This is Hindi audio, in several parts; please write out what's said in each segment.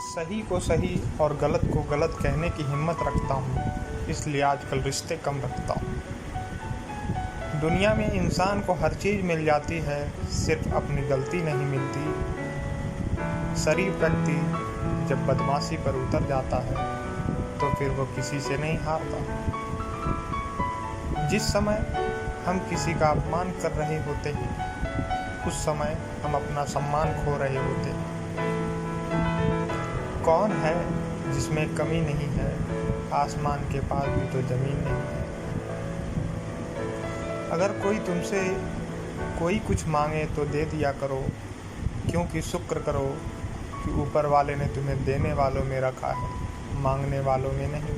सही को सही और गलत को गलत कहने की हिम्मत रखता हूँ, इसलिए आजकल रिश्ते कम रखता हूँ। दुनिया में इंसान को हर चीज़ मिल जाती है, सिर्फ अपनी गलती नहीं मिलती। शरीफ व्यक्ति जब बदमाशी पर उतर जाता है तो फिर वो किसी से नहीं हारता। जिस समय हम किसी का अपमान कर रहे होते हैं, उस समय हम अपना सम्मान खो रहे होते हैं। कौन है जिसमें कमी नहीं है, आसमान के पास भी तो ज़मीन नहीं है। अगर कोई तुमसे कोई कुछ मांगे तो दे दिया करो, क्योंकि शुक्र करो कि ऊपर वाले ने तुम्हें देने वालों में रखा है, मांगने वालों में नहीं।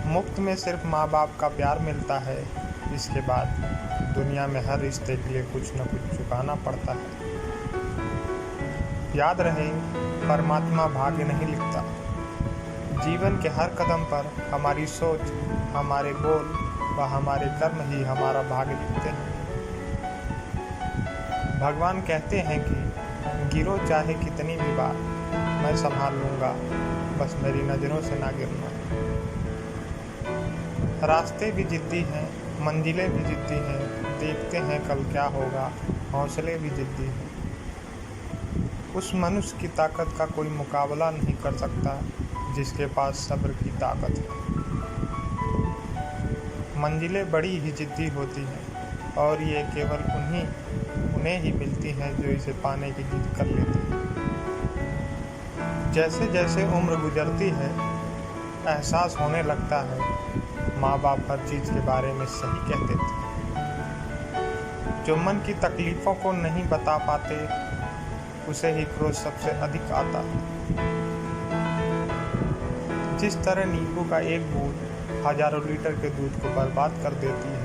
मुफ्त में सिर्फ माँ बाप का प्यार मिलता है, इसके बाद दुनिया में हर रिश्ते के लिए कुछ न कुछ चुकाना पड़ता है। याद रहे, परमात्मा भाग्य नहीं लिखता। जीवन के हर कदम पर हमारी सोच, हमारे बोल व हमारे कर्म ही हमारा भाग्य लिखते हैं। भगवान कहते हैं कि गिरो चाहे कितनी भी बार, मैं संभाल लूँगा, बस मेरी नज़रों से ना गिरना। रास्ते भी जिद्दी हैं, मंजिलें भी जिद्दी हैं, देखते हैं कल क्या होगा, हौसले भी जिद्दी हैं। उस मनुष्य की ताकत का कोई मुकाबला नहीं कर सकता जिसके पास सब्र की ताकत है। मंजिलें बड़ी ही जिद्दी होती हैं और ये केवल उन्हें ही मिलती हैं जो इसे पाने की जिद कर लेते हैं। जैसे जैसे उम्र गुजरती है, एहसास होने लगता है माँ बाप हर चीज़ के बारे में सही कहते थे। जो मन की तकलीफ़ों को नहीं बता पाते, उसे ही क्रोध सबसे अधिक आता है। जिस तरह नींबू का एक बूंद हजारों लीटर के दूध को बर्बाद कर देती है,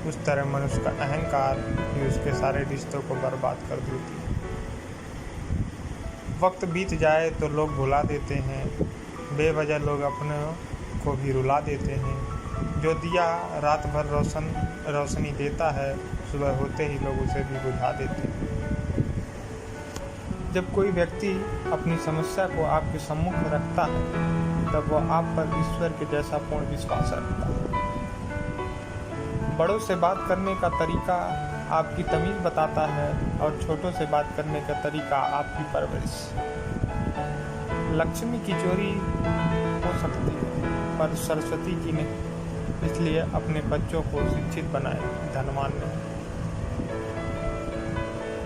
उस तरह मनुष्य का अहंकार भी उसके सारे रिश्तों को बर्बाद कर देती है। वक्त बीत जाए तो लोग भुला देते हैं, बेवजह लोग अपने को भी रुला देते हैं। जो दिया रात भर रोशनी देता है, सुबह होते ही लोग उसे भी बुझा देते हैं। जब कोई व्यक्ति अपनी समस्या को आपके सम्मुख में रखता है, तब वह आप पर ईश्वर के जैसा पूर्ण विश्वास रखता है। बड़ों से बात करने का तरीका आपकी तमीज़ बताता है और छोटों से बात करने का तरीका आपकी परवरिश। लक्ष्मी की चोरी हो सकती है पर सरस्वती की नहीं, इसलिए अपने बच्चों को शिक्षित बनाएं, धनवान नहीं।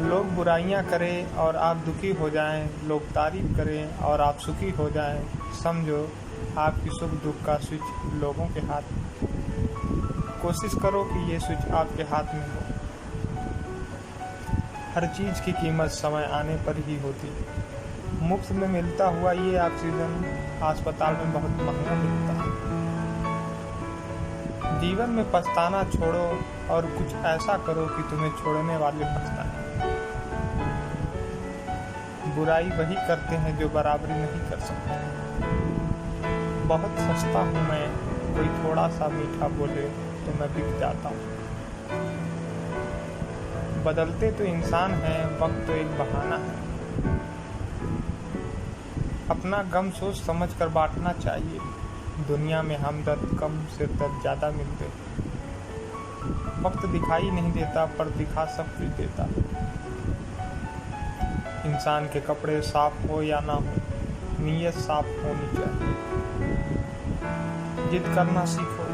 लोग बुराइयां करें और आप दुखी हो जाएं, लोग तारीफ करें और आप सुखी हो जाएं, समझो आपकी सुख दुख का स्विच लोगों के हाथ में। कोशिश करो कि ये स्विच आपके हाथ में हो। हर चीज़ की कीमत समय आने पर ही होती है। मुफ्त में मिलता हुआ ये ऑक्सीजन अस्पताल में बहुत महंगा मिलता है। जीवन में पछताना छोड़ो और कुछ ऐसा करो कि तुम्हें छोड़ने वाले पछताएं। बुराई वही करते हैं जो बराबरी नहीं कर सकते। बहुत सस्ता हूँ मैं, कोई थोड़ा सा मीठा बोले तो मैं बिक जाता हूँ। बदलते तो इंसान हैं, वक्त तो एक बहाना है। अपना गम सोच समझ कर बांटना चाहिए। दुनिया में हमदर्द कम, सिरदर्द ज़्यादा मिलते। वक्त दिखाई नहीं देता पर दिखा सब कुछ देता। इंसान के कपड़े साफ हो या ना हो, नीयत साफ होनी चाहिए। जिद करना सीखो,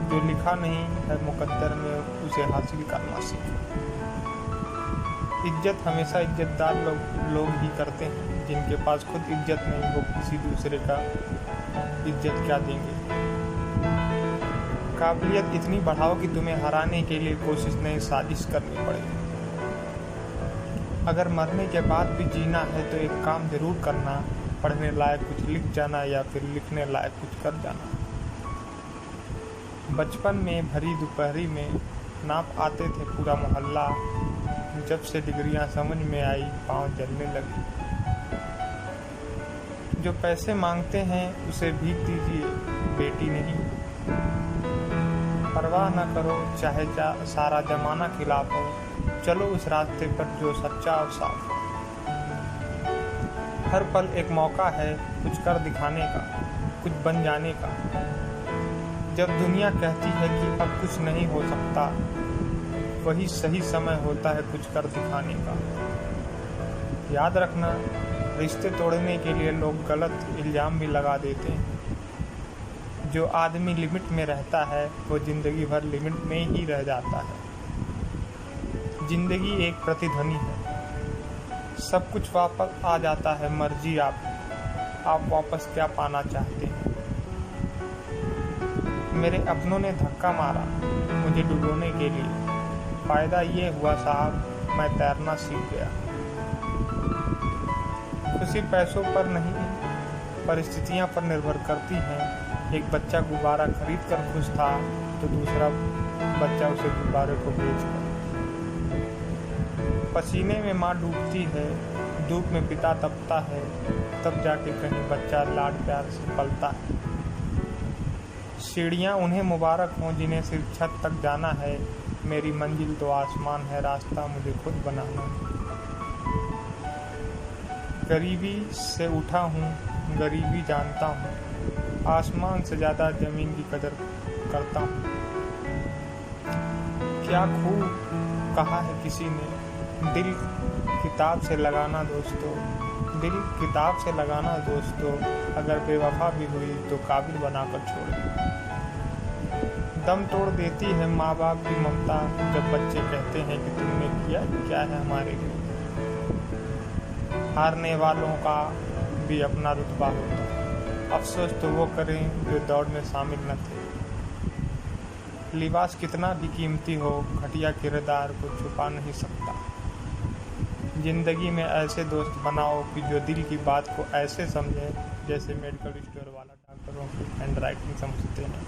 जो लिखा नहीं है मुकद्दर में उसे हासिल करना सीखो। इज्जत हमेशा इज्जतदार लोग ही करते हैं। जिनके पास खुद इज्जत नहीं, वो किसी दूसरे का इज्जत क्या देंगे। काबिलियत इतनी बढ़ाओ कि तुम्हें हराने के लिए कोशिश नहीं, साजिश करनी पड़े। अगर मरने के बाद भी जीना है तो एक काम जरूर करना, पढ़ने लायक कुछ लिख जाना या फिर लिखने लायक कुछ कर जाना। बचपन में भरी दोपहरी में नाप आते थे पूरा मोहल्ला। जब से डिग्रियां समझ में आई, पाँव जलने लगे। जो पैसे मांगते हैं उसे भीख दीजिए, बेटी नहीं। परवाह न करो चाहे सारा जमाना खिलाफ हो, चलो उस रास्ते पर जो सच्चा और साफ हो। हर पल एक मौका है कुछ कर दिखाने का, कुछ बन जाने का। जब दुनिया कहती है कि अब कुछ नहीं हो सकता, वही सही समय होता है कुछ कर दिखाने का। याद रखना, रिश्ते तोड़ने के लिए लोग गलत इल्ज़ाम भी लगा देते हैं। जो आदमी लिमिट में रहता है वो ज़िंदगी भर लिमिट में ही रह जाता है। ज़िंदगी एक प्रतिध्वनि है, सब कुछ वापस आ जाता है, मर्जी आप वापस क्या पाना चाहते हैं। मेरे अपनों ने धक्का मारा मुझे डुबोने के लिए, फ़ायदा ये हुआ साहब मैं तैरना सीख गया। खुशी पैसों पर नहीं, परिस्थितियां पर निर्भर करती हैं। एक बच्चा गुब्बारा खरीद कर खुश था तो दूसरा बच्चा उसे गुब्बारे को बेचकर। पसीने में माँ डूबती है, धूप में पिता तपता है, तब जाके कहीं बच्चा लाड प्यार से पलता है। सीढ़ियाँ उन्हें मुबारक हों जिन्हें सिर्फ छत तक जाना है, मेरी मंजिल तो आसमान है, रास्ता मुझे खुद बनाना है। गरीबी से उठा हूँ, गरीबी जानता हूँ, आसमान से ज़्यादा ज़मीन की कदर करता हूँ। क्या खूब कहा है किसी ने, दिल किताब से लगाना दोस्तों, दिल किताब से लगाना दोस्तों, अगर बेवफा भी हुई तो काबिल बनाकर छोड़े। दम तोड़ देती है माँ बाप की ममता जब बच्चे कहते हैं कि तुमने किया क्या है हमारे लिए। हारने वालों का भी अपना रुतबा होता है, अफसोस तो वो करें जो दौड़ में शामिल न थे। लिबास कितना भी कीमती हो, घटिया किरदार को छुपा नहीं सकता। जिंदगी में ऐसे दोस्त बनाओ कि जो दिल की बात को ऐसे समझें जैसे मेडिकल स्टोर वाला डॉक्टरों की हैंडराइटिंग समझते हैं।